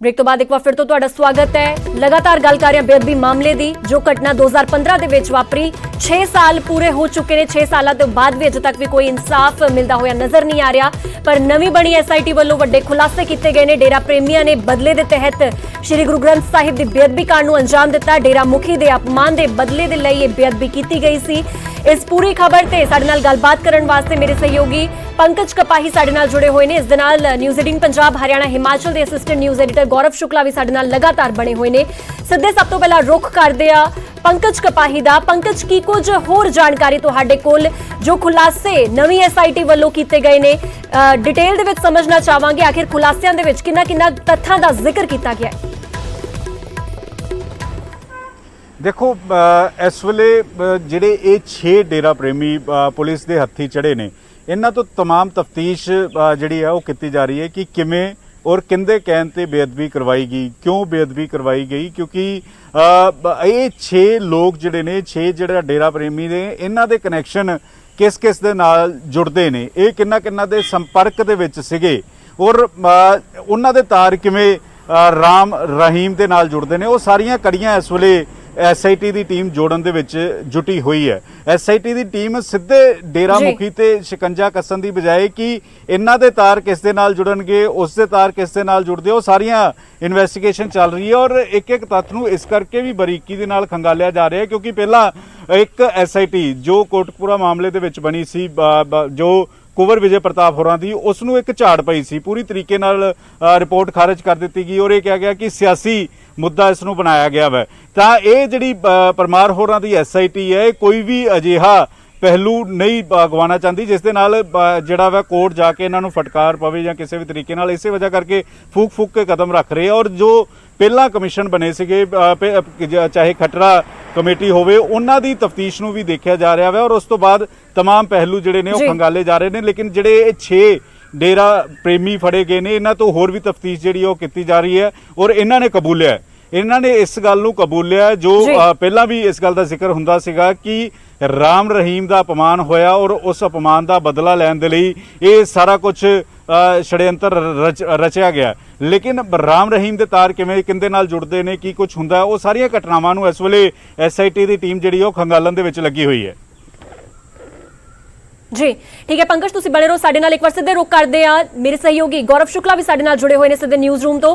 Break तो बाद एक बार फिर तो तुहाडा स्वागत है। लगातार गल कर रहे हैं बेअदबी मामले दी, जो घटना 2015 दे विच वापरी। 6 साल पूरे हो चुके ने, 6 साल तो बाद भी अजे तक भी कोई इंसाफ मिलता होया नजर नहीं आ रहा। पर नवी बनी SIT वालों वड्डे खुलासे किए गए ने। डेरा प्रेमियों ने बदले के तहत श्री गुरु ग्रंथ साहिब की बेअदबी कांड नूं अंजाम दिता। डेरा मुखी के अपमान के बदले के लिए बेअदबी की गई सी। इस पूरी खबर से साडे नाल गलबात करन वास्ते मेरे सहयोगी पंकज कपाही साडे नाल जुड़े हुए ने। इस दे नाल न्यूज़ 18 पंजाब हरियाणा हिमाचल के असिस्टेंट न्यूज़ एडिटर गौरव शुक्ला भी साडे नाल लगातार बने हुए ने। सीधे सब तो पहला रुख करदे आ पंकज कपाही दा। पंकज की कुछ होर जानकारी तुहाडे कोल जो खुलासे नवी SIT वालों कीते गए ने, डिटेल दे विच समझना चाहांगे आखिर खुलासियां दे विच किन्ना तथ्यां दा जिक्र कीता गया है। देखो इस वेले जिहड़े ये 6 डेरा प्रेमी पुलिस के हत्थी चढ़े ने, इन्हां तो तमाम तफ्तीश जिहड़ी है वो की जा रही है कि किवें और किंदे कहण ते बेअदबी करवाई गई, क्यों बेअदबी करवाई गई। क्योंकि ये 6 लोग जिहड़े ने, 6 जिहड़ा डेरा प्रेमी ने, इन्हां दे कनैक्शन किस किस दे नाल जुड़दे ने, ये किन्ना दे संपर्क दे विच सीगे और उन्हां दे तार किवें राम रहीम दे नाल जुड़दे ने, वो सारियां कड़ियां इस वेले SIT की टीम जोड़न दे विच जुटी हुई है। SIT की टीम सीधे डेरा मुखी ते शिकंजा कसन की बजाय कि इन्हां दे तार किस दे नाल जुड़नगे, उस दे तार किस दे नाल जुड़दे, वो सारियां इन्वेस्टिगेशन चल रही है। और एक एक तत्थ नूं इस करके भी बरीकी दे नाल खंगालिया जा रहा है क्योंकि पहला एक SIT जो कोटकपुरा मामले दे विच बनी सी, जो कुंवर विजय प्रताप होरां दी, उसनूं एक झाड़ पई सी, पूरी तरीके नाल रिपोर्ट खारिज कर दी गई और यह कहा गया कि सियासी मुद्दा इसनूं बनाया गया वै। तां ये जिहड़ी परमार होरां दी SIT है, कोई भी अजिहा पहलू नहीं गवाना चाहती जिस दे नाल जिहड़ा वै कोर्ट जाके इन्हां नूं फटकार पवे जां किसी भी तरीके नाल। इसे वजह करके फूक फूक के कदम रख रहे। और जो पहला कमीशन बने सीगे, चाहे खटरा कमेटी होवे, उन्हां दी तफ्तीश नूं भी देखा जा रहा है और उस तो बाद तमाम पहलू जिहड़े ने वो खंगाले जा रहे हैं। लेकिन जिहड़े 6 डेरा प्रेमी फड़े गए ने, इन्हां तो होर भी तफ्तीश जिहड़ी वो कीती जा रही है और इन्हां ने कबूलिया, इन्हां ने इस गल नूं कबूलिया जो पहला भी इस गल का जिक्र हुंदा सीगा कि राम रहीम का अपमान होया और उस अपमान का बदला लैण दे लई ये सारा कुछ षड्यंत्र रचिया गया। लेकिन राम रहीम के तार किवें किंदे नाल जुड़दे ने, की कुछ हुंदा, वो सारियां घटनावां नूं इस वेले SIT की टीम जिहड़ी वो खंगालन दे विच लगी हुई है। जी ठीक है पंकज, तुसीं बने रहो साडे नाल। एक बार सीधे रुख करदे आ मेरे सहयोगी गौरव शुक्ला भी साडे नाल जुड़े हुए ने सीधे न्यूज़ रूम तो।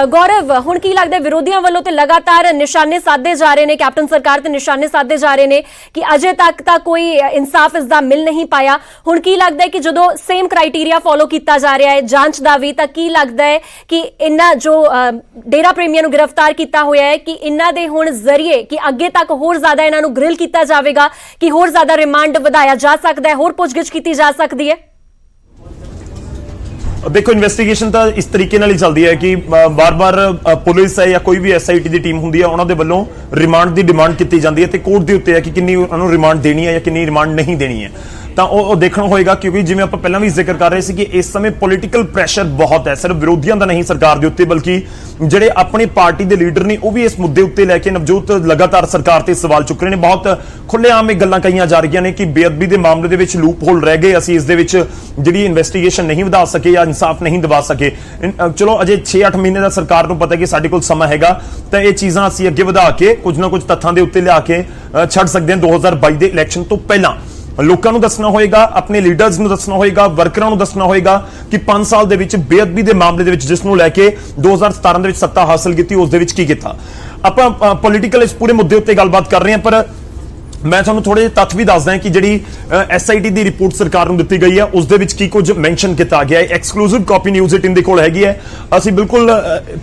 गौरव, हुण की लगदा है विरोधियों वालों ते लगातार निशाने साधे जा रहे हैं, कैप्टन सरकार ते निशाने साधे जा रहे हैं कि अजे तक तां कोई इंसाफ इसदा मिल नहीं पाया। हुण की लगदा है कि जदों सेम क्राइटेरिया फॉलो किया जा रहा है जांच दा भी, तां की लगदा है कि इन्हां जो डेरा प्रेमियों नूं गिरफ्तार किया होया है कि इन्हां दे हुण जरिए कि अगे तक होर ज्यादा इन्हां नूं ग्रिल किया जाएगा, कि होर ज्यादा रिमांड वधाया जा सकता है, होर पुछगिछ की जा सकती है? देखो इन्वेस्टिगेशन तो इस तरीके नाल ही चलती है कि बार बार पुलिस है या कोई भी SIT की टीम होंदी है, उन्होंने वालों रिमांड की डिमांड की जाती है तो कोर्ट के उत्ते है कि कितनी उन्होंने रिमांड देनी है या कितनी रिमांड नहीं देनी है। तो देखना होएगा क्योंकि जिवें आपां पहलां भी जिक्र कर रहे थे कि इस समय पॉलिटिकल प्रेशर बहुत है, सिर्फ विरोधियों का नहीं सरकार के उत्ते, बल्कि जिहड़े अपनी पार्टी के लीडर ने वो भी इस मुद्दे उत्ते लैके नवजोत लगातार सरकार ते सवाल चुक रहे हैं। बहुत खुलेआम गल्लां कहीआं जा रही ने कि बेअदबी के मामले दे विच लूप होल रह गए, असीं इस दे विच जिहड़ी इन्वेस्टिगेशन नहीं वधा सके या इंसाफ नहीं दिवा सके। चलो अजे 6-8 महीने का सरकार को पता कि साडे कोल समा हैगा तो ये चीज़ां असीं अगे वधा के कुछ ना कुछ तत्थां दे उत्ते लिया के छड्ड सकदे हां। 2022 के इलैक्शन तो पहलां लोगों को दसना होएगा, अपने लीडर्स को दसना होएगा, वर्करां को दसना होएगा कि 5 साल दे विच बेअदबी के मामले दे विच जिसनूं लैके 2017 दे विच सत्ता हासिल की उस दे विच की कीता। आपां पॉलिटिकल इस पूरे मुद्दे उत्ते गलबात कर रहे हैं, पर मैं तुहानूं थोड़े तत्थ भी दसदा कि जिहड़ी SIT की रिपोर्ट सरकार नूं दित्ती गई है उस दे विच की कुछ मैंशन किया गया है। एक्सक्लूसिव कॉपी न्यूज़ 18 दे कोल हैगी है, असीं बिल्कुल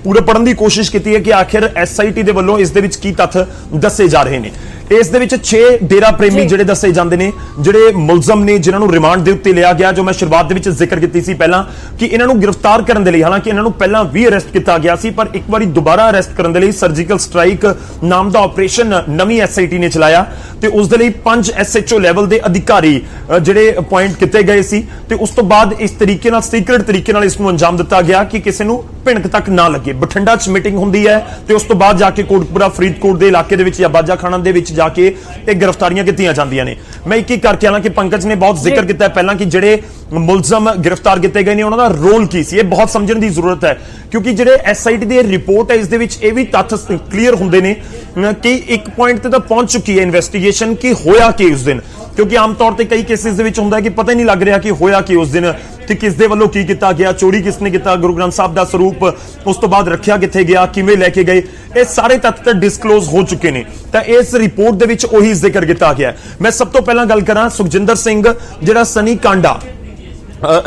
पूरे पढ़न की कोशिश की है कि आखिर SIT दे वल्लों इस दे विच की तत्थ दसे जा रहे हैं। इस दे विच 6 डेरा प्रेमी जिहड़े दसे जांदे ने, जिहड़े मुलजम ने, जिन्हां नूं रिमांड दे उत्ते लिया गया, जो मैं शुरुआत दे विच जिक्र कीती सी पहलां कि इन्हां नूं गिरफ्तार करन दे लई, हालांकि इन्हां नूं पहलां भी अरेस्ट किया गया सी, पर एक बारी दोबारा अरेस्ट करन दे लई सर्जिकल स्ट्राइक नाम दा ऑपरेशन नवीं SIT ने चलाया ते उस दे लई 5 SHO लैवल दे अधिकारी जिहड़े अपॉइंट किए गए सी ते उस तो बाद इस तरीके नाल सीक्रेट तरीके नाल इस नूं अंजाम दिता गया कि किसी नूं भिणक तक ना लगे। बठिंडा च मीटिंग हुंदी है ते उस तो बाद जाके कोटकपुरा फरीदकोट दे इलाके दे विच या बाजा खाना दे विच जाके ਇਹ ਗ੍ਰਿਫਤਾਰੀਆਂ ਕੀਤੀਆਂ ਜਾਂਦੀਆਂ ਨੇ। ਮੈਂ ਇੱਕ ਇੱਕ ਕਰਕੇ ਹਾਲਾਂਕਿ ਪੰਕਜ ਨੇ ਬਹੁਤ ਜ਼ਿਕਰ ਕੀਤਾ ਪਹਿਲਾਂ ਕਿ ਜਿਹੜੇ ਮੁਲਜ਼ਮ ਗ੍ਰਿਫਤਾਰ ਕੀਤੇ ਗਏ ਨੇ ਉਹਨਾਂ ਦਾ ਰੋਲ ਕੀ ਸੀ, ਇਹ ਬਹੁਤ ਸਮਝਣ ਦੀ ਜ਼ਰੂਰਤ ਹੈ ਕਿਉਂਕਿ ਜਿਹੜੇ ਐਸਆਈਟੀ ਦੀ ਰਿਪੋਰਟ ਹੈ ਇਸ ਦੇ ਵਿੱਚ ਇਹ ਵੀ ਤੱਥ ਕਲੀਅਰ ਹੁੰਦੇ ਨੇ ਕਿ ਇੱਕ ਪੁਆਇੰਟ ਤੇ ਤਾਂ ਪਹੁੰਚ ਚੁੱਕੀ ਹੈ ਇਨਵੈਸਟੀਗੇਸ਼ਨ ਕਿ ਹੋਇਆ ਕੀ ਉਸ ਦਿਨ, ਕਿਉਂਕਿ ਆਮ ਤੌਰ ਤੇ ਕਈ ਕੇਸਿਸ ਦੇ ਵਿੱਚ ਹੁੰਦਾ ਕਿ ਪਤਾ ਹੀ ਨਹੀਂ ਲੱਗ ਰਿਹਾ ਕਿ ਹੋਇਆ ਕੀ ਉਸ ਦਿਨ, ਕਿ ਕਿਸ ਦੇ ਵੱਲੋਂ ਕੀ ਕੀਤਾ ਗਿਆ, ਚੋਰੀ ਕਿਸ ਨੇ ਕੀਤਾ, ਗੁਰੂ ਗ੍ਰੰਥ ਸਾਹਿਬ ਦਾ ਸਰੂਪ ਉਸ ਤੋਂ ਬਾਅਦ ਰੱਖਿਆ ਕਿੱਥੇ ਗਿਆ, ਕਿਵੇਂ ਲੈ ਕੇ ਗਏ, ਇਹ ਸਾਰੇ ਤੱਥ ਤਾਂ ਡਿਸਕਲੋਜ਼ ਹੋ ਚੁੱਕੇ ਨੇ। ਤਾਂ ਇਸ ਰਿਪੋਰਟ ਦੇ ਵਿੱਚ ਉਹੀ ਜ਼ਿਕਰ ਕੀਤਾ ਗਿਆ। ਮੈਂ ਸਭ ਤੋਂ ਪਹਿਲਾਂ ਗੱਲ ਕਰਾਂ ਸੁਖਜਿੰਦਰ ਸਿੰਘ ਜਿਹੜਾ ਸਨੀ ਕਾਂਡਾ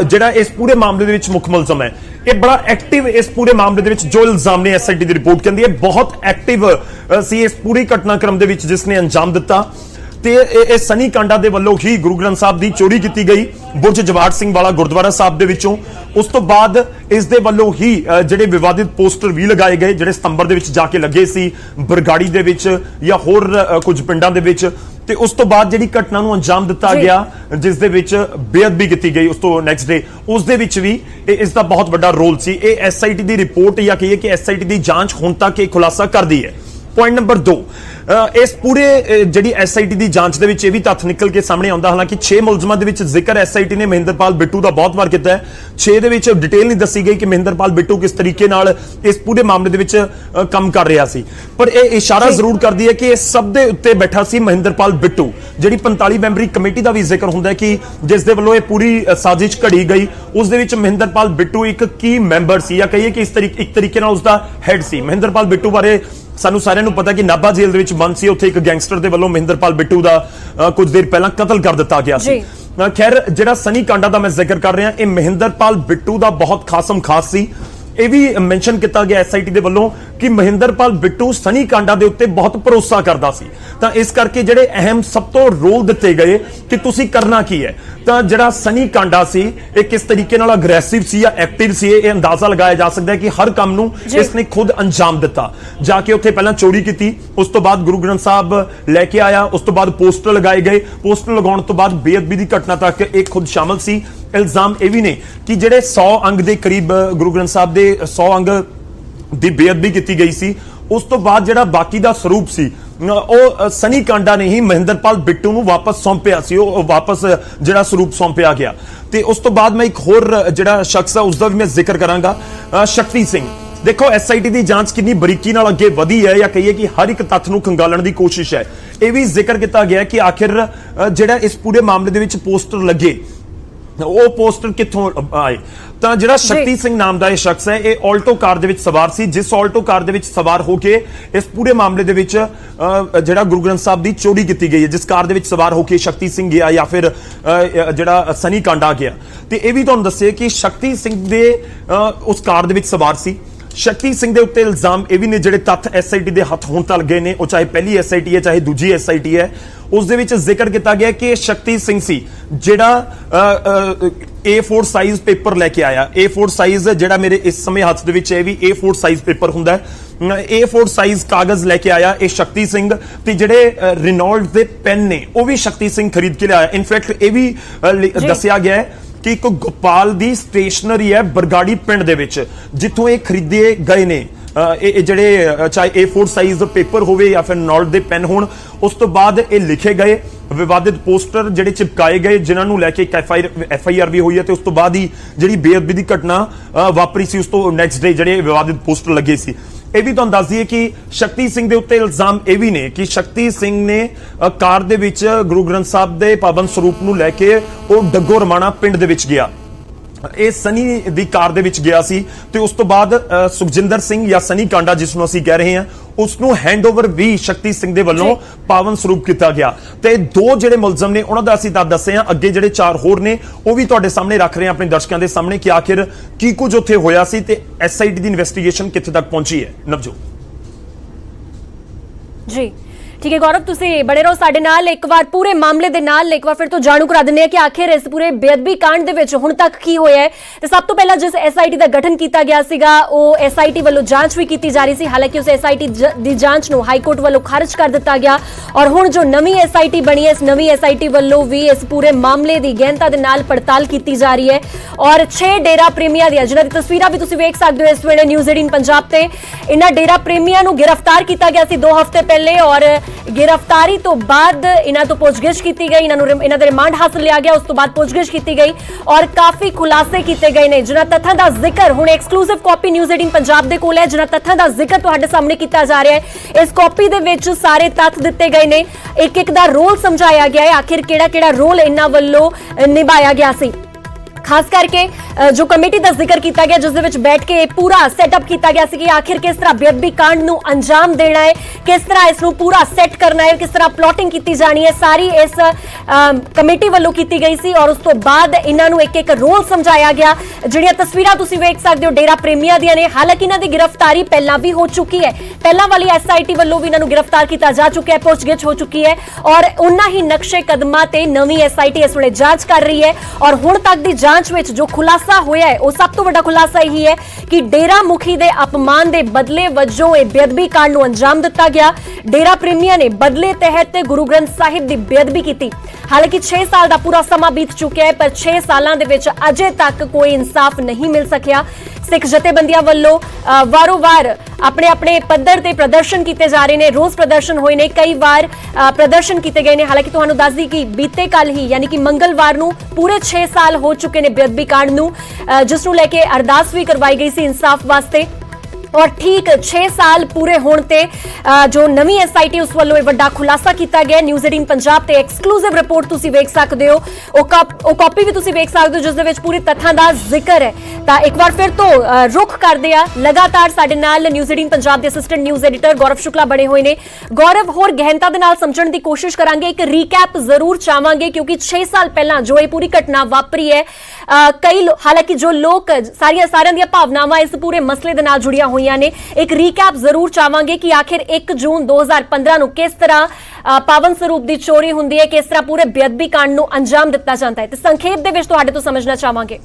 ਜਿਹੜਾ ਇਸ ਪੂਰੇ ਮਾਮਲੇ ਦੇ ਵਿੱਚ ਮੁੱਖ ਮੁਲਜ਼ਮ ਹੈ, ਇਹ ਬੜਾ ਐਕਟਿਵ ਇਸ ਪੂਰੇ ਮਾਮਲੇ ਦੇ ਵਿੱਚ ਜੋ ਇਲਜ਼ਾਮ ਨੇ ਐਸਆਈਟੀ ਦੀ ਰਿਪੋਰਟ ਕਹਿੰਦੀ ਹੈ ਬਹੁਤ ਐਕਟਿਵ ਸੀ ਇਸ ਪੂਰੀ ਘਟਨਾਕ੍ਰਮ ਦੇ ਵਿੱਚ ਜਿਸ ਨੇ ਅੰਜਾਮ ਦਿੱਤਾ। ਤੇ ਇਹ ਸਨੀ ਕਾਂਡਾ ਦੇ ਵੱਲੋਂ ਹੀ ਗੁਰੂ ਗ੍ਰੰਥ ਸਾਹਿਬ ਦੀ ਚੋਰੀ ਕੀਤੀ ਗਈ ਬੁਰਜ ਜਵਾੜ ਸਿੰਘ ਵਾਲਾ ਗੁਰਦੁਆਰਾ ਸਾਹਿਬ ਦੇ ਵਿੱਚੋਂ। ਉਸ ਤੋਂ ਬਾਅਦ ਇਸ ਦੇ ਵੱਲੋਂ ਹੀ ਜਿਹੜੇ ਵਿਵਾਦਿਤ ਪੋਸਟਰ ਵੀ ਲਗਾਏ ਗਏ ਜਿਹੜੇ ਸਤੰਬਰ ਦੇ ਵਿੱਚ ਜਾ ਕੇ ਲੱਗੇ ਸੀ ਬਰਗਾੜੀ ਦੇ ਵਿੱਚ ਜਾਂ ਹੋਰ ਕੁਝ ਪਿੰਡਾਂ ਦੇ ਵਿੱਚ। ਤੇ ਉਸ ਤੋਂ ਬਾਅਦ ਜਿਹੜੀ ਘਟਨਾ ਨੂੰ ਅੰਜਾਮ ਦਿੱਤਾ ਗਿਆ ਜਿਸ ਦੇ ਵਿੱਚ ਬੇਅਦਬੀ ਕੀਤੀ ਗਈ ਉਸ ਤੋਂ ਨੈਕਸਟ ਡੇ, ਉਸ ਦੇ ਵਿੱਚ ਵੀ ਇਸ ਦਾ ਬਹੁਤ ਵੱਡਾ ਰੋਲ ਸੀ। ਇਹ ਐਸਆਈਟੀ ਦੀ ਰਿਪੋਰਟ ਜਾਂ ਕਹੀਏ ਕਿ ਐਸਆਈਟੀ ਦੀ ਜਾਂਚ ਹੁਣ ਤੱਕ ਇਹ ਖੁਲਾਸਾ ਕਰਦੀ ਹੈ। ਪੁਆਇੰਟ ਨੰਬਰ 2, ਇਸ ਪੂਰੇ ਜਿਹੜੀ ਐਸਆਈਟੀ ਦੀ ਜਾਂਚ ਦੇ ਵਿੱਚ ਇਹ ਵੀ ਤੱਥ ਨਿਕਲ ਕੇ ਸਾਹਮਣੇ ਆਉਂਦਾ, ਹਾਲਾਂਕਿ 6 ਮੁਲਜ਼ਮਾਂ ਦੇ ਵਿੱਚ ਜ਼ਿਕਰ ਐਸਆਈਟੀ ਨੇ ਮਹਿੰਦਰਪਾਲ ਬਿੱਟੂ ਦਾ ਬਹੁਤ ਵਾਰ ਕੀਤਾ ਹੈ। 6 ਦੇ ਵਿੱਚ ਡਿਟੇਲ ਨਹੀਂ ਦੱਸੀ ਗਈ ਕਿ ਮਹਿੰਦਰਪਾਲ ਬਿੱਟੂ ਕਿਸ ਤਰੀਕੇ ਨਾਲ ਇਸ ਪੂਰੇ ਮਾਮਲੇ ਦੇ ਵਿੱਚ ਕੰਮ ਕਰ ਰਿਹਾ ਸੀ, ਪਰ ਇਹ ਇਸ਼ਾਰਾ ਜ਼ਰੂਰ ਕਰਦੀ ਹੈ ਕਿ ਇਹ ਸਭ ਦੇ ਉੱਤੇ ਬੈਠਾ ਸੀ ਮਹਿੰਦਰਪਾਲ ਬਿੱਟੂ। ਜਿਹੜੀ 45 ਮੈਂਬਰੀ ਕਮੇਟੀ ਦਾ ਵੀ ਜ਼ਿਕਰ ਹੁੰਦਾ ਹੈ ਕਿ ਜਿਸ ਦੇ ਵੱਲੋਂ ਇਹ ਪੂਰੀ ਸਾਜ਼ਿਸ਼ ਘੜੀ ਗਈ, ਉਸ ਦੇ ਵਿੱਚ ਮਹਿੰਦਰਪਾਲ ਬਿੱਟੂ ਇੱਕ ਕੀ ਮੈਂਬਰ ਸੀ ਜਾਂ ਕਹੀਏ ਕਿ ਇੱਕ ਤਰੀਕੇ ਨਾਲ ਉਸ ਦਾ ਹੈਡ ਸੀ। ਮਹਿੰਦਰਪਾਲ ਬਿੱਟੂ ਬਾਰੇ ਸਾਨੂੰ ਸਾਰਿਆਂ ਨੂੰ ਪਤਾ ਕਿ ਨਾਭਾ ਜੇਲ੍ਹ ਦੇ ਵਿੱਚ ਬੰਦ ਸੀ, ਉੱਥੇ ਇੱਕ ਗੈਂਗਸਟਰ ਦੇ ਵੱਲੋਂ ਮਹਿੰਦਰਪਾਲ ਬਿੱਟੂ ਦਾ ਕੁਝ ਦੇਰ ਪਹਿਲਾਂ ਕਤਲ ਕਰ ਦਿੱਤਾ ਗਿਆ ਸੀ। ਖੈਰ ਜਿਹੜਾ ਸਨੀ ਕਾਂਡਾ ਦਾ ਮੈਂ ਜ਼ਿਕਰ ਕਰ ਰਿਹਾ, ਇਹ ਮਹਿੰਦਰਪਾਲ ਬਿੱਟੂ ਦਾ ਬਹੁਤ ਖਾਸਮ ਖਾਸ ਸੀ। ਇਹ ਵੀ ਮੈਂਸ਼ਨ ਕੀਤਾ ਗਿਆ ਐਸਆਈਟੀ ਦੇ ਵੱਲੋਂ ਕਿ ਮਹਿੰਦਰਪਾਲ ਬਿੱਟੂ ਸਨੀ ਕਾਂਡਾ ਦੇ ਉੱਤੇ ਬਹੁਤ ਭਰੋਸਾ ਕਰਦਾ ਸੀ। ਤਾਂ ਇਸ ਕਰਕੇ ਜਿਹੜੇ ਅਹਿਮ ਸਭ ਤੋਂ ਰੋਲ ਦਿੱਤੇ ਗਏ ਕਿ ਤੁਸੀਂ ਕਰਨਾ ਕੀ ਹੈ, ਤਾਂ ਜਿਹੜਾ ਸਨੀ ਕਾਂਡਾ ਸੀ ਇਹ ਕਿਸ ਤਰੀਕੇ ਨਾਲ ਅਗਰੈਸਿਵ ਸੀ ਜਾਂ ਐਕਟਿਵ ਸੀ, ਇਹ ਅੰਦਾਜ਼ਾ ਲਗਾਇਆ ਜਾ ਸਕਦਾ ਹੈ ਕਿ ਹਰ ਕੰਮ ਨੂੰ ਇਸਨੇ ਖੁਦ ਅੰਜਾਮ ਦਿੱਤਾ। ਜਾ ਕੇ ਉੱਥੇ ਪਹਿਲਾਂ ਚੋਰੀ ਕੀਤੀ, ਉਸ ਤੋਂ ਬਾਅਦ ਗੁਰੂ ਗ੍ਰੰਥ ਸਾਹਿਬ ਲੈ ਕੇ ਆਇਆ, ਉਸ ਤੋਂ ਬਾਅਦ ਪੋਸਟਰ ਲਗਾਏ ਗਏ, ਪੋਸਟਰ ਲਗਾਉਣ ਤੋਂ ਬਾਅਦ ਬੇਅਦਬੀ ਦੀ ਘਟਨਾ ਤੱਕ ਇਹ ਖੁਦ ਸ਼ਾਮਲ ਸੀ। ਇਲਜ਼ਾਮ ਇਹ ਵੀ ਨੇ ਕਿ ਜਿਹੜੇ 100 ਅੰਗ ਦੇ ਕਰੀਬ ਗੁਰੂ ਗ੍ਰੰਥ ਸਾਹਿਬ ਦੇ 100 ਅੰਗ ਦੀ ਬੇਅਦਬੀ ਕੀਤੀ ਗਈ ਸੀ। ਉਸ ਤੋਂ ਬਾਅਦ ਜਿਹੜਾ ਬਾਕੀ ਦਾ ਸਰੂਪ ਸੀ ਉਹ ਸਨੀ ਕਾਂਡਾ ਨੇ ਹੀ ਮਹਿੰਦਰਪਾਲ ਬਿੱਟੂ ਨੂੰ ਵਾਪਸ ਸੌਂਪਿਆ ਸੀ, ਉਹ ਵਾਪਸ ਜਿਹੜਾ ਸਰੂਪ ਸੌਂਪਿਆ ਗਿਆ। ਤੇ ਉਸ ਤੋਂ ਬਾਅਦ ਮੈਂ ਇੱਕ ਹੋਰ ਜਿਹੜਾ ਸ਼ਖਸ ਹੈ ਉਸ ਦਾ ਵੀ ਮੈਂ ਜ਼ਿਕਰ ਕਰਾਂਗਾ, ਸ਼ਕਤੀ ਸਿੰਘ। ਦੇਖੋ ਐਸਆਈਟੀ ਦੀ ਜਾਂਚ ਕਿੰਨੀ ਬਰੀਕੀ ਨਾਲ ਅੱਗੇ ਵਧੀ ਹੈ ਜਾਂ ਕਹੀਏ ਕਿ ਹਰ ਇੱਕ ਤੱਥ ਨੂੰ ਖੰਗਾਲਣ ਦੀ ਕੋਸ਼ਿਸ਼ ਹੈ। ਇਹ ਵੀ ਜ਼ਿਕਰ ਕੀਤਾ ਗਿਆ ਕਿ ਆਖਿਰ ਜਿਹੜਾ ਇਸ ਪੂਰੇ ਮਾਮਲੇ ਦੇ ਵਿੱਚ ਪੋਸਟਰ ਲੱਗੇ ਉਹ ਪੋਸਟਰ ਕਿੱਥੋਂ ਆਏ। ਤਾਂ ਜਿਹੜਾ ਸ਼ਕਤੀ ਸਿੰਘ ਨਾਮ ਦਾ ਇਹ ਸ਼ਖਸ ਹੈ, ਇਹ ਆਲਟੋ ਕਾਰ ਦੇ ਵਿੱਚ ਸਵਾਰ ਸੀ, ਜਿਸ ਆਲਟੋ ਕਾਰ ਦੇ ਵਿੱਚ ਸਵਾਰ ਹੋ ਕੇ ਇਸ ਪੂਰੇ ਮਾਮਲੇ ਦੇ ਵਿੱਚ ਜਿਹੜਾ ਗੁਰੂ ਗ੍ਰੰਥ ਸਾਹਿਬ ਦੀ ਚੋਰੀ ਕੀਤੀ ਗਈ ਹੈ, ਜਿਸ ਕਾਰ ਦੇ ਵਿੱਚ ਸਵਾਰ ਹੋ ਕੇ ਸ਼ਕਤੀ ਸਿੰਘ ਗਿਆ ਜਾਂ ਫਿਰ ਜਿਹੜਾ ਸਨੀ ਕਾਂਡਾ ਗਿਆ। ਤੇ ਇਹ ਵੀ ਤੁਹਾਨੂੰ ਦੱਸਿਆ ਕਿ ਸ਼ਕਤੀ ਸਿੰਘ ਦੇ ਉਸ ਕਾਰ ਦੇ ਵਿੱਚ ਸਵਾਰ ਸੀ। ਸ਼ਕਤੀ ਸਿੰਘ ਦੇ ਉੱਤੇ ਇਲਜ਼ਾਮ ਇਹ ਵੀ ਨੇ ਜਿਹੜੇ ਤੱਥ ਐਸਆਈਟੀ ਦੇ ਹੱਥ ਹੁਣ ਤੱਕ ਗਏ ਨੇ, ਉਹ ਚਾਹੇ ਪਹਿਲੀ ਐਸਆਈਟੀ ਹੈ ਚਾਹੇ ਦੂਜੀ ਐਸਆਈਟੀ ਹੈ, ਉਸ ਦੇ ਵਿੱਚ ਜ਼ਿਕਰ ਕੀਤਾ ਗਿਆ ਕਿ ਸ਼ਕਤੀ ਸਿੰਘ ਸੀ ਜਿਹੜਾ A4 ਸਾਈਜ਼ ਪੇਪਰ ਲੈ ਕੇ ਆਇਆ। A4 ਸਾਈਜ਼ ਜਿਹੜਾ ਮੇਰੇ ਇਸ ਸਮੇਂ ਹੱਥ ਦੇ ਵਿੱਚ ਇਹ ਵੀ A4 ਸਾਈਜ਼ ਪੇਪਰ ਹੁੰਦਾ ਹੈ। A4 ਸਾਈਜ਼ ਕਾਗਜ਼ ਲੈ ਕੇ ਆਇਆ ਇਹ ਸ਼ਕਤੀ ਸਿੰਘ, ਤੇ ਜਿਹੜੇ ਰਿਨੋਲਡ ਦੇ ਪੈਨ ਨੇ ਉਹ ਵੀ ਸ਼ਕਤੀ ਸਿੰਘ ਖਰੀਦ ਕੇ ਲਿਆਇਆ। ਇਨਫੈਕਟ ਇਹ ਵੀ ਦੱਸਿਆ ਗਿਆ ਹੈ ਕਿ ਇੱਕ ਗੋਪਾਲ ਦੀ ਸਟੇਸ਼ਨਰੀ ਹੈ ਬਰਗਾੜੀ ਪਿੰਡ ਦੇ ਵਿੱਚ ਜਿੱਥੋਂ ਇਹ ਖਰੀਦੇ ਗਏ ਨੇ ਇਹ ਜਿਹੜੇ ਚਾਹੇ A4 ਸਾਈਜ਼ ਪੇਪਰ ਹੋਵੇ ਜਾਂ ਫਿਰ ਨੋਟ ਦੇ ਪੈਨ ਹੋਣ। ਉਸ ਤੋਂ ਬਾਅਦ ਇਹ ਲਿਖੇ ਗਏ ਵਿਵਾਦਿਤ ਪੋਸਟਰ ਜਿਹੜੇ ਚਿਪਕਾਏ ਗਏ ਜਿਨ੍ਹਾਂ ਨੂੰ ਲੈ ਕੇ ਇੱਕ FIR ਵੀ ਹੋਈ ਹੈ। ਤੇ ਉਸ ਤੋਂ ਬਾਅਦ ਹੀ ਜਿਹੜੀ ਬੇਅਦਬੀ ਦੀ ਘਟਨਾ ਵਾਪਰੀ ਸੀ ਉਸ ਤੋਂ ਨੈਕਸਟ ਡੇ ਜਿਹੜੇ ਵਿਵਾਦਿਤ ਪੋਸਟਰ ਲੱਗੇ ਸੀ। ਇਹ ਵੀ ਤੁਹਾਨੂੰ ਦੱਸ ਦਈਏ ਕਿ ਸ਼ਕਤੀ ਸਿੰਘ ਦੇ ਉੱਤੇ ਇਲਜ਼ਾਮ ਇਹ ਵੀ ਨੇ ਕਿ ਸ਼ਕਤੀ ਸਿੰਘ ਨੇ ਕਾਰ ਦੇ ਵਿੱਚ ਗੁਰੂ ਗ੍ਰੰਥ ਸਾਹਿਬ ਦੇ ਪਾਵਨ ਸਰੂਪ ਨੂੰ ਲੈ ਕੇ ਉਹ ਡੱਗੋ ਰਮਾਣਾ ਪਿੰਡ ਦੇ ਵਿੱਚ ਗਿਆ। ਇਹ ਸਨੀ ਦੀ ਕਾਰ ਦੇ ਵਿੱਚ ਗਿਆ ਸੀ ਤੇ ਉਸ ਤੋਂ ਬਾਅਦ ਸੁਖਜਿੰਦਰ ਸਿੰਘ ਜਾਂ ਸਨੀ ਕਾਂਡਾ ਜਿਸ ਨੂੰ ਅਸੀਂ ਕਹਿ ਰਹੇ ਹਾਂ ਉਸ ਨੂੰ ਹੈਂਡਓਵਰ ਵੀ ਸ਼ਕਤੀ ਸਿੰਘ ਦੇ ਵੱਲੋਂ ਪਾਵਨ ਸਰੂਪ ਕੀਤਾ ਗਿਆ। ਤੇ ਦੋ ਜਿਹੜੇ ਮੁਲਜ਼ਮ ਨੇ ਉਹਨਾਂ ਦਾ ਅਸੀਂ ਦੱਸੇ ਹਾਂ, ਅੱਗੇ ਜਿਹੜੇ 4 ਹੋਰ ਨੇ ਉਹ ਵੀ ਤੁਹਾਡੇ ਸਾਹਮਣੇ ਰੱਖ ਰਹੇ ਹਾਂ ਆਪਣੇ ਦਰਸ਼ਕਾਂ ਦੇ ਸਾਹਮਣੇ ਕਿ ਆਖਿਰ ਕੀ ਕੁਝ ਉੱਥੇ ਹੋਇਆ ਸੀ ਤੇ ਐਸਆਈਟੀ ਦੀ ਇਨਵੈਸਟੀਗੇਸ਼ਨ ਕਿੱਥੇ ਤੱਕ ਪਹੁੰਚੀ ਹੈ। ਨਵਜੋਤ ਜੀ ठीक है गौरव, तुसी बड़े रहो साडे नाल। एक बार पूरे मामले दे नाल एक बार फिर तो जाणू करा दिंदे आ कि आखिर इस पूरे बेअदबी कांड दे विच हुण तक की होया है। ते सब तो पहला जिस एसआईटी दा गठन कीता गया सीगा ਉਹ एसआईटी ਵੱਲੋਂ ਜਾਂਚ ਵੀ ਕੀਤੀ ਜਾ ਰਹੀ ਸੀ। ਹਾਲਾਂਕਿ ਉਸ एसआईटी ਦੀ ਜਾਂਚ ਨੂੰ ਹਾਈ ਕੋਰਟ ਵੱਲੋਂ ਖਾਰਜ ਕਰ ਦਿੱਤਾ ਗਿਆ ਔਰ ਹੁਣ ਜੋ ਨਵੀਂ एसआईटी ਬਣੀ ਹੈ ਇਸ ਨਵੀਂ एसआईटी ਵੱਲੋਂ ਵੀ ਇਸ ਪੂਰੇ ਮਾਮਲੇ ਦੀ ਗਹਿਨਤਾ ਦੇ ਨਾਲ ਪੜਤਾਲ ਕੀਤੀ ਜਾ ਰਹੀ ਹੈ ਔਰ 6 ਡੇਰਾ ਪ੍ਰੇਮੀਆਂ ਦੀਆਂ ਜਿਨ੍ਹਾਂ ਦੀ ਤਸਵੀਰਾਂ ਵੀ ਤੁਸੀਂ ਵੇਖ ਸਕਦੇ ਹੋ ਇਸ ਵੇਲੇ ਨਿਊਜ਼ 18 ਪੰਜਾਬ ਤੇ, ਇਹਨਾਂ ਡੇਰਾ ਪ੍ਰੇਮੀਆਂ ਨੂੰ ਗ੍ਰਿਫਤਾਰ ਕੀਤਾ ਗਿਆ ਸੀ 2 ਹਫ਼ਤੇ ਪਹਿਲੇ ਔਰ गिरफ्तारी तो बाद इन्हां तो पुछगिछ की गई, इन्हां दा रिमांड हासिल लिया गया, उस तो बाद पुछगिछ की गई और काफी खुलासे किए गए ने, जिन्हां तत्थां दा जिक्र हुण एक्सक्लूसिव कॉपी न्यूज़ 18 पंजाब दे कोल है, जिन्हां तत्थां दा जिक्र तुहाडे सामने किया जा रहा है। इस कॉपी दे विच सारे तत्थ दिते गए ने, एक एक दा रोल समझाया गया है, आखिर किहड़ा रोल इन्हां वल्लों निभाया गया सी। खास करके जो कमेटी का जिक्र किया गया, जिस दे विच बैठ के पूरा सैटअप किया गया कि आखिर किस तरह बेअदबी कांड नूं अंजाम देना है, किस तरह इसनूं पूरा सैट करना है, किस तरह प्लॉटिंग की जानी है, सारी इस कमेटी वालों की गई सी। और उस तो बाद इन्हां नूं एक एक रोल समझाया गया। जिहड़ियां तस्वीरां तुसीं वेख सकदे हो डेरा प्रेमियां दियां ने, हालांकि इन्हां दी गिरफ्तारी पहलां भी हो चुकी है, पहलां वाली SIT वालों भी इन्हां नूं गिरफ्तार किया जा चुका है, पुछगिछ हो चुकी है और उन्हां ही नक्शे कदमां ते नवीं SIT इस वेले जांच कर रही है। और हुण तक दी जांच विच जो खुलासा होया है, वो सब तो बड़ा खुलासा यही है कि डेरा मुखी दे अपमान दे बदले वजों ये बेअदबी कांड नूं अंजाम दिता गया। डेरा प्रेमियां ने बदले तहत गुरु ग्रंथ साहिब दी बेअदबी की। हालांकि 6 साल का पूरा समा बीत चुका है, पर 6 सालों दे विच अजे तक कोई इंसाफ नहीं मिल सकिया। सिख जथेबंदियां वल्लों वारों-वार अपने अपने पद्धर ते प्रदर्शन किए जा रहे हैं, रोज प्रदर्शन होए ने, कई बार प्रदर्शन किए गए हैं। हालांकि तुहानूं दस दी कि बीते कल ही यानी कि मंगलवार नूं पूरे 6 साल हो चुके ने बेअदबी कांड नूं, जिस नूं लैके अरदास भी करवाई गई सी इंसाफ वास्ते। और ठीक 6 साल पूरे होने ते जो नवीं SIT उस वालों वड्डा खुलासा किया गया। न्यूज़ 18 पंजाब ते एक्सक्लूसिव रिपोर्ट तुसीं वेख सकदे हो, ओ कॉपी भी तुसीं वेख सकदे हो, जिस दे विच पूरी तत्थां दा जिक्र है। तां एक बार फिर तो रुख करदे आ, लगातार साडे नाल न्यूज़ 18 पंजाब दे असिस्टेंट न्यूज़ एडिटर गौरव शुक्ला बने हुए ने। गौरव, होर गहनता दे नाल समझण दी कोशिश करांगे, एक रीकैप जरूर चाहांगे क्योंकि 6 साल पहलां जो ये पूरी घटना वापरी है, कई हालांकि जो लोग सारियां दी भावनावां इस पूरे मसले दे नाल जुड़ियां होईयां ने, एक रीकैप जरूर चाहांगे कि आखिर 1 जून 2015 नूं किस तरह पावन स्वरूप दी चोरी हुंदी है, किस तरह पूरे बेअदबी कांड नूं अंजाम दिता जाता है, ते संखेप दे विच तुहाडे तो समझना चाहांगे।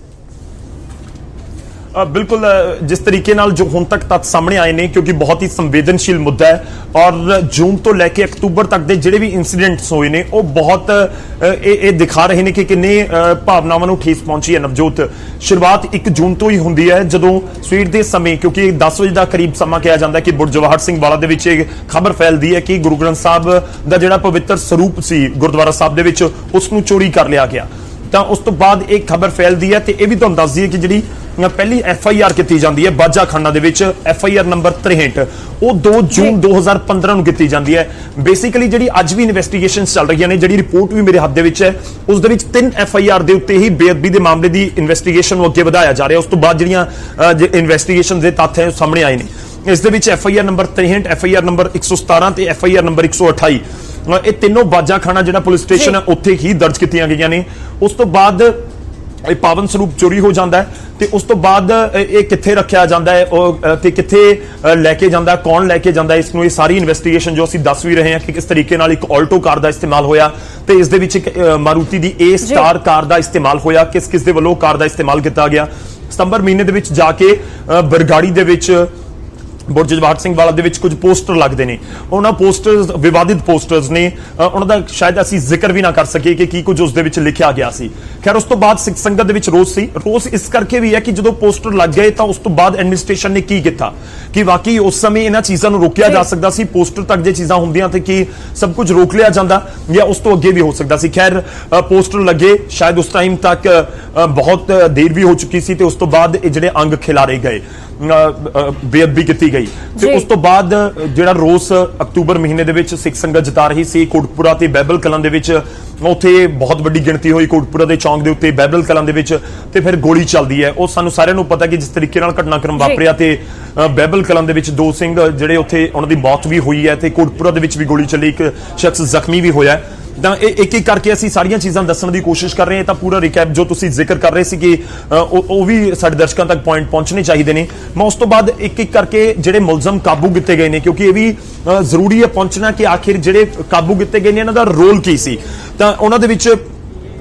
बिल्कुल जिस तरीके नाल जो हुण तक तत्थ सामने आए ने, क्योंकि बहुत ही संवेदनशील मुद्दा है और जून तो लैके अक्तूबर तक दे जिहड़े भी इंसीडेंट्स होए ने वो बहुत ये दिखा रहे हैं कि किन्ने भावनावां नूं ठेस पहुंची है। नवजोत, शुरुआत 1 जून तो ही हुंदी है जदों सवेर दे समय, क्योंकि 10 वजे दा करीब समा कहा जाता है कि बुर्ज जवाहर सिंह वाला दे विच खबर फैलदी है कि गुरु ग्रंथ साहब दा जिहड़ा पवित्र सरूप सी गुरुद्वारा साहब दे विच उस नूं चोरी कर लिया गया। तो उस तो बाद एक खबर फैलदी है, तो यह भी तुहानूं दस दईए कि जिहड़ी पहली FIR की जाती है बाजा खाना दे विच, FIR नंबर 63 वो 2 जून 2015 नूं की जाती है। बेसिकली जिहड़ी अज भी इन्वेस्टिगेशन चल रही ने, जिहड़ी रिपोर्ट भी मेरे हाथ दे विच है, उस दे विच 3 FIR दे उत्ते ही बेअदबी दे मामले की इन्वेस्टिगेशन नूं अगे वधाया जा रहा है। उस तो बाद जिहड़ियां इन्वेस्टिगेशन दे तत्थ है सामने आए ने। इस दे विच FIR नंबर 63, FIR नंबर 117 ते FIR नंबर 128 ये तीनों बाजा खाना जिहड़ा पुलिस स्टेशन है उत्थे ही दर्ज कीतियां गईयां ने। उस तो बाद पावन स्वरूप चोरी हो जाता है, तो उस तो बाद ये कित्थे रखा जाता है ते कित्थे लैके जाता है, कौन लैके जाता है, इसनूं ये सारी इन्वेस्टिगेशन जो असीं दस भी रहे हैं कि किस तरीके नाल एक ऑल्टो कार का इस्तेमाल होया, तो इस दे विच एक मारुति दी A स्टार कार का इस्तेमाल होया, किस किस दे वल्लों कार का इस्तेमाल किया गया। सितंबर महीने दे विच जाके बरगाड़ी दे विच बुर्ज जवाहर सिंह वाला दे विच कुछ पोस्टर लगते हैं, उन्होंने पोस्टर्स विवादित पोस्टर्स ने, उन्होंने शायद असीं जिक्र भी ना कर सके कि की कुछ उस दे विच लिखिया गया सी। खैर उस तो बाद सिख संगत दे विच रोस सी, रोस इस करके भी है कि जो पोस्टर लग गए तो उस तो बाद एडमिनिस्ट्रेशन ने की किया कि वाकई उस समय इन्हां चीज़ों को रोकिया जा सकता सी, पोस्टर तक जो चीज़ां होंदियां ते कि सब कुछ रोक लिया जाता या उस तो अगे भी हो सकता सी। खैर पोस्टर लगे, शायद उस टाइम तक बहुत देर भी हो चुकी सी, तो उस तो बाद जिहड़े अंग खिलारे गए, बेअदबी की गई। तो उस तो बाद जिहड़ा रोस अक्तूबर महीने दे विच सिख संगत जता रही सी, कोटपुरा ते बैबल कलां दे विच उत्थे बहुत वड्डी गिणती हुई, कोटपुरा दे चौंक दे उत्ते बैबल कलां दे विच ते फिर गोली चलदी है। वो सानूं सारिआं नूं पता कि जिस तरीके नाल घटनाक्रम वापरिया ते बैबल कलां दे विच 2 सिंह जिहड़े उत्थे उन्हां दी मौत भी हुई है, ते कोटपुरा दे विच भी गोली चली, एक शख्स जख्मी भी होया। एक एक करके असीं सारियां चीज़ां दस्सण दी कोशिश कर रहे हैं। तो पूरा रिकैप जो तुसीं जिक्र कर रहे सी कि वो भी साडे दर्शकां तक पॉइंट पहुंचने चाहिए ने। मैं उस तो बाद एक एक करके जिहड़े मुलजम काबू किए गए हैं, क्योंकि ये भी जरूरी है पहुंचना कि आखिर जिहड़े काबू किए गए इन्हां दा रोल की सी। तां उन्हां दे विच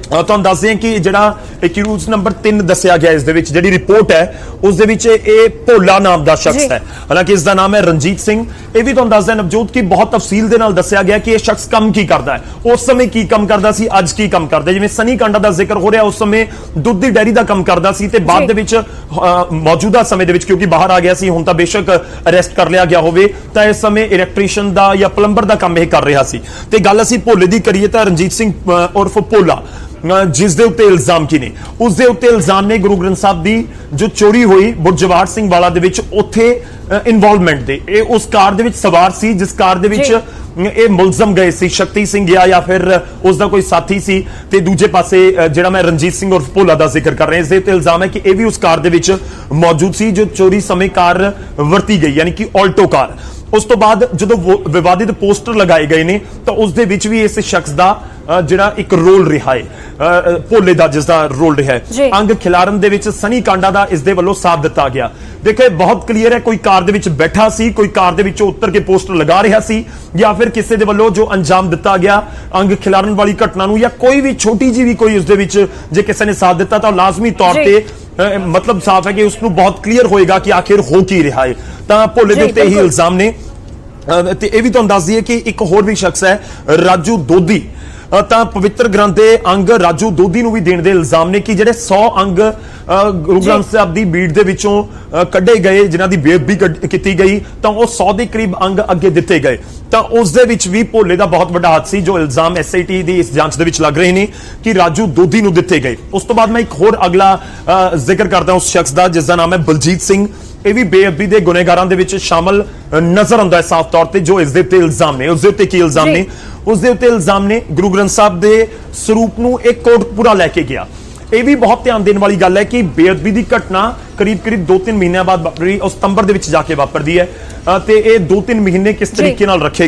तुहानूं दस दें कि जिहड़ा एक्यूज नंबर 3 दस्सिया गया, इस दे विच जिहड़ी रिपोर्ट है उस दे विच ये भोला नाम दा शख्स है, हालांकि इसका नाम है रणजीत सिंह। ਇਹ ਵੀ ਤੁਹਾਨੂੰ ਦੱਸਦਾ ਨਵਜੋਤ ਕਿ ਬਹੁਤ ਤਫਸੀਲ ਦੇ ਨਾਲ ਦੱਸਿਆ ਗਿਆ ਕਿ ਇਹ ਸ਼ਖਸ ਕੰਮ ਕੀ ਕਰਦਾ ਹੈ, ਉਸ ਸਮੇਂ ਕੀ ਕੰਮ ਕਰਦਾ ਸੀ, ਅੱਜ ਕੀ ਕੰਮ ਕਰਦਾ। ਜਿਵੇਂ ਸਨੀ ਕਾਂਡਾ ਦਾ ਜ਼ਿਕਰ ਹੋ ਰਿਹਾ, ਉਸ ਸਮੇਂ ਦੁੱਧ ਦੀ ਡੈਰੀ ਦਾ ਕੰਮ ਕਰਦਾ ਸੀ ਤੇ ਬਾਅਦ ਦੇ ਵਿੱਚ ਮੌਜੂਦਾ ਸਮੇਂ ਦੇ ਵਿੱਚ ਕਿਉਂਕਿ ਬਾਹਰ ਆ ਗਿਆ ਸੀ, ਹੁਣ ਤਾਂ ਬੇਸ਼ੱਕ ਅਰੈਸਟ ਕਰ ਲਿਆ ਗਿਆ ਹੋਵੇ, ਤਾਂ ਇਸ ਸਮੇਂ ਇਲੈਕਟ੍ਰੀਸ਼ੀਅਨ ਦਾ ਜਾਂ ਪਲੰਬਰ ਦਾ ਕੰਮ ਇਹ ਕਰ ਰਿਹਾ ਸੀ। ਤੇ ਗੱਲ ਅਸੀਂ ਭੋਲੇ ਦੀ ਕਰੀਏ ਤਾਂ ਰਣਜੀਤ ਸਿੰਘ ਉਰਫ ਭੋਲਾ ਜਿਸ ਦੇ ਉੱਤੇ ਇਲਜ਼ਾਮ ਕੀ ਨੇ, ਉਸ ਦੇ ਉੱਤੇ ਇਲਜ਼ਾਮ ਨੇ ਗੁਰੂ ਗ੍ਰੰਥ ਸਾਹਿਬ ਦੀ ਜੋ ਚੋਰੀ ਹੋਈ ਬੁਰਜਵਾਰ ਸਿੰਘ ਵਾਲਾ ਦੇ ਵਿੱਚ, ਉੱਥੇ ਇਨਵੋਲਵਮੈਂਟ ਦੇ। ਇਹ ਉਸ ਕਾਰ ਦੇ ਵਿੱਚ ਸਵਾਰ ਸੀ ਜਿਸ ਕਾਰ ਦੇ ਵਿੱਚ ਇਹ ਮੁਲਜ਼ਮ ਗਏ ਸੀ, ਸ਼ਕਤੀ ਸਿੰਘ ਜਾਂ ਫਿਰ ਉਸ ਦਾ ਕੋਈ ਸਾਥੀ ਸੀ। ਤੇ ਦੂਜੇ ਪਾਸੇ ਜਿਹੜਾ ਮੈਂ ਰਣਜੀਤ ਸਿੰਘ ਉਰਫ ਭੋਲਾ ਦਾ ਜ਼ਿਕਰ ਕਰ ਰਿਹਾ, ਇਸ ਦੇ ਉੱਤੇ ਇਲਜ਼ਾਮ ਹੈ ਕਿ ਇਹ ਵੀ ਉਸ ਕਾਰ ਦੇ ਵਿੱਚ ਮੌਜੂਦ ਸੀ ਜੋ ਚੋਰੀ ਸਮੇਂ ਕਾਰ ਵਰਤੀ ਗਈ, ਯਾਨੀ ਕਿ ਆਲਟੋ ਕਾਰ। ਉਸ ਤੋਂ ਬਾਅਦ ਜਦੋਂ ਵਿਵਾਦਿਤ ਪੋਸਟਰ ਲਗਾਏ ਗਏ ਨੇ ਤਾਂ ਉਸ ਦੇ ਵਿੱਚ ਵੀ ਇਸ ਸ਼ਖਸ ਦਾ ਜਿਹੜਾ ਇੱਕ ਰੋਲ ਰਿਹਾ ਹੈ, ਭੋਲੇ ਦਾ ਜਿਸ ਦਾ ਰੋਲ ਰਿਹਾ ਹੈ। ਅੰਗ ਖਿਲਾਰਨ ਦੇ ਵਿੱਚ ਸਨੀ ਕਾਂਡਾ ਦਾ ਇਸ ਦੇ ਵੱਲੋਂ ਸਾਥ ਦਿੱਤਾ ਗਿਆ। ਦੇਖੋ ਇਹ ਬਹੁਤ ਕਲੀਅਰ ਹੈ, ਕੋਈ ਕਾਰ ਦੇ ਵਿੱਚ ਬੈਠਾ ਸੀ, ਕੋਈ ਕਾਰ ਦੇ ਵਿੱਚੋਂ ਉੱਤਰ ਕੇ ਪੋਸਟਰ ਲਗਾ ਰਿਹਾ ਸੀ, ਜਾਂ ਫਿਰ ਕਿਸੇ ਦੇ ਵੱਲੋਂ ਜੋ ਅੰਜਾਮ ਦਿੱਤਾ ਗਿਆ ਅੰਗ ਖਿਲਾਰਨ ਵਾਲੀ ਘਟਨਾ ਨੂੰ, ਜਾਂ ਕੋਈ ਵੀ ਛੋਟੀ ਜੀ ਵੀ ਕੋਈ ਉਸ ਦੇ ਵਿੱਚ ਜੇ ਕਿਸੇ ਨੇ ਸਾਥ ਦਿੱਤਾ ਤਾਂ ਲਾਜ਼ਮੀ ਤੌਰ ਤੇ ਮਤਲਬ ਸਾਫ਼ ਹੈ ਕਿ ਉਸ ਨੂੰ ਬਹੁਤ ਕਲੀਅਰ ਹੋਏਗਾ ਕਿ ਆਖਿਰ ਹੋ ਕੀ ਰਿਹਾ ਹੈ। ਤਾਂ ਭੋਲੇ ਦੇ ਉੱਤੇ ਇਹੀ ਇਲਜ਼ਾਮ ਨੇ। ਤੇ ਇਹ ਵੀ ਤੁਹਾਨੂੰ ਦੱਸ ਦਈਏ ਕਿ ਇੱਕ ਹੋਰ ਵੀ ਸ਼ਖਸ ਹੈ ਰਾਜੂ ਦੋਦੀ, ਤਾਂ ਪਵਿੱਤਰ ਗ੍ਰੰਥ ਦੇ ਅੰਗ ਰਾਜੂ ਦੋਦੀ ਨੂੰ ਵੀ ਦੇਣ ਦੇ ਇਲਜ਼ਾਮ ਨੇ ਕਿ ਜਿਹੜੇ 100 ਅੰਗ ਗੁਰੂ ਗ੍ਰੰਥ ਸਾਹਿਬ ਦੀ ਬੀੜ ਦੇ ਵਿੱਚੋਂ ਕੱਢੇ ਗਏ, ਜਿਨ੍ਹਾਂ ਦੀ ਬੇਅਦਬੀ ਕੀਤੀ ਗਈ, ਤਾਂ ਉਹ 100 ਦੇ ਕਰੀਬ ਅੰਗ ਅੱਗੇ ਦਿੱਤੇ ਗਏ। ਤਾਂ ਉਸ ਦੇ ਵਿੱਚ ਵੀ ਭੋਲੇ ਦਾ ਬਹੁਤ ਵੱਡਾ ਹੱਥ ਸੀ, ਜੋ ਇਲਜ਼ਾਮ SIT ਦੀ ਇਸ ਜਾਂਚ ਦੇ ਵਿੱਚ ਲੱਗ ਰਹੇ ਨੇ ਕਿ ਰਾਜੂ ਦੋਦੀ ਨੂੰ ਦਿੱਤੇ ਗਏ। ਉਸ ਤੋਂ ਬਾਅਦ ਮੈਂ ਇੱਕ ਹੋਰ ਅਗਲਾ ਜ਼ਿਕਰ ਕਰਦਾ ਉਸ ਸ਼ਖਸ ਦਾ ਜਿਸ ਦਾ ਨਾਮ ਹੈ ਬਲਜੀਤ ਸਿੰਘ। ਇਹ ਵੀ ਬੇਅਦਬੀ ਦੇ ਗੁਨੇਗਾਰਾਂ ਦੇ ਵਿੱਚ ਸ਼ਾਮਲ ਨਜ਼ਰ ਆਉਂਦਾ ਹੈ ਸਾਫ਼ ਤੌਰ ਤੇ, ਜੋ ਇਸ ਦੇ ਉੱਤੇ ਇਲਜ਼ਾਮ ਨੇ। ਉਸ ਦੇ ਉੱਤੇ ਕੀ ਇਲਜ਼ਾਮ ਨੇ? ਉਸ ਦੇ ਉੱਤੇ ਇਲਜ਼ਾਮ ਨੇ ਗੁਰੂ ਗ੍ਰੰਥ ਸਾਹਿਬ ਦੇ ਸਰੂਪ ਨੂੰ ਇੱਕ ਕੋਟਕਪੂਰਾ ਲੈ ਕੇ ਗਿਆ। ਇਹ ਵੀ ਬਹੁਤ ਧਿਆਨ ਦੇਣ ਵਾਲੀ ਗੱਲ ਹੈ ਕਿ ਬੇਅਦਬੀ ਦੀ ਘਟਨਾ ਕਰੀਬ 2-3 ਮਹੀਨਿਆਂ ਬਾਅਦ ਵਾਪਰੀ, ਉਹ ਸਤੰਬਰ ਦੇ ਵਿੱਚ ਜਾ ਕੇ ਵਾਪਰਦੀ ਹੈ, ਤੇ ਇਹ 2-3 ਮਹੀਨੇ ਕਿਸ ਤਰੀਕੇ ਨਾਲ ਰੱਖੇ